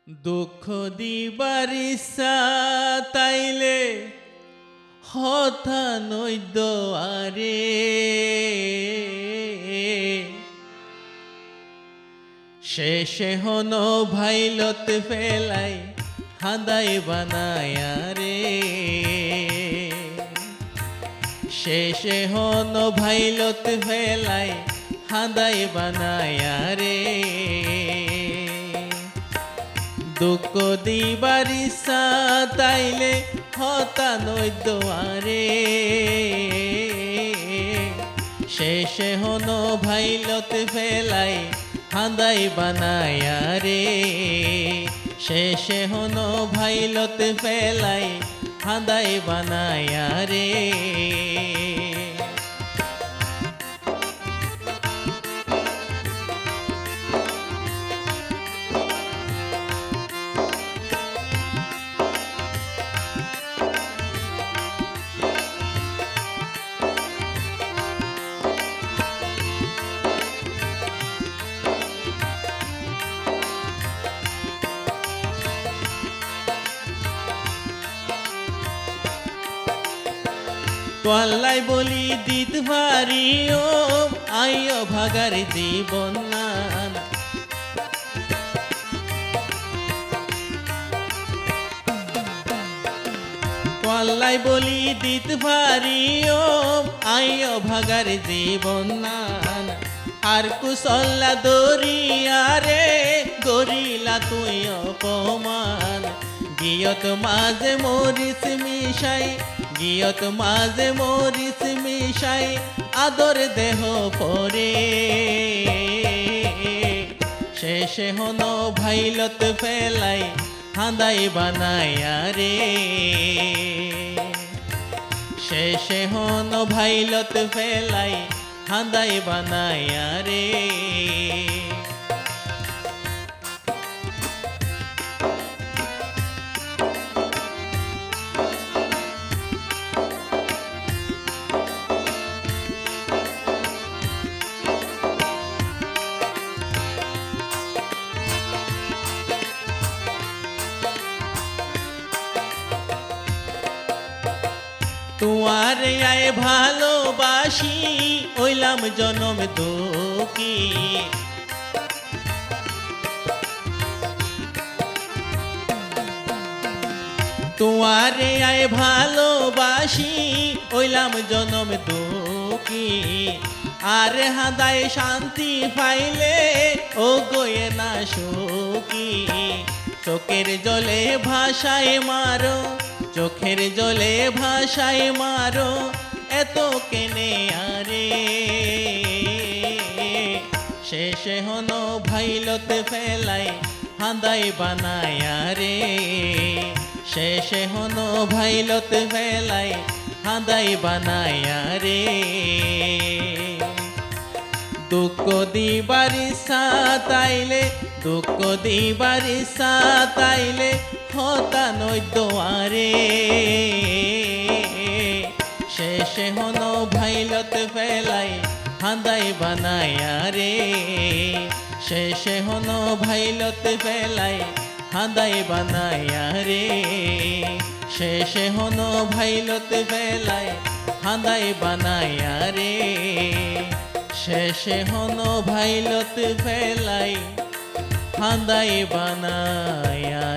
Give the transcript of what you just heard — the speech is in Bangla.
দুঃখ দিবার ইচ্ছা তাইলে হতা নৈদ্য আরে শেষে হন ভাইলত ফেলাই হাদাই বানায়া রে শেষে হন ভাইলত ফেলাই হাদাই বানায়া রে দুঃখ দিবার ইচ্ছা তাইলে হতা নৈদ্য আরে শেষে হন ভাইলত ফেলাই হাদাই বানায়া রে শেষে হন ভাইলত ফেলাই হাদাই বানায়া রে তোয়াল্লাই বলি দিত ভারি ও আইও ভাগার জীবন নান তোয়াল্লাই বলি দিত ভারি ও আইও ভাগার জীবন নান আর কুশল্লা দরিয়া রে গরিলা তুই অপমান গিয়ত মাঝে মরিস মিশাই গিয়ত মাঝে মরিস মিশাই আদর দেহ পরে শেষে হন ভাইলত ফেলাই হাদাই বানায়া রে শেষে হন ভাইলত ফেলাই হাদাই বানায়া রে তোমার আয় ভালোবাসি ওইলাম জনম দুঃখী তোমার আয় ভালোবাসি ওইলাম জনম দুঃখী আর হাদায় শান্তি পাইলে ও গোয়ে না সুখী চোখের জলে ভাষায় মারো চোখের জলে ভাষায় মারো এত কেনে আরে শেষে হন ভাইলত ফেলাই হাদাই বানায়া রে শেষে হন ভাইলত ফেলাই হাদাই বানায়া রে দুঃখ দিবার ইচ্ছা তাইলে দুঃখ দিবার ইচ্ছা তাইলে হতা নৈদ্য আরে শেষে হন ভাইলত ফেলাই হাদাই বানায়া রে শেষে হন ভাইলত ফেলাই হাদাই বানায়া রে শেষে হন ভাইলত ফেলাই হাদাই বানায়া রে শেষে হন ভাইলত ফেলাই হাদাই বানায়া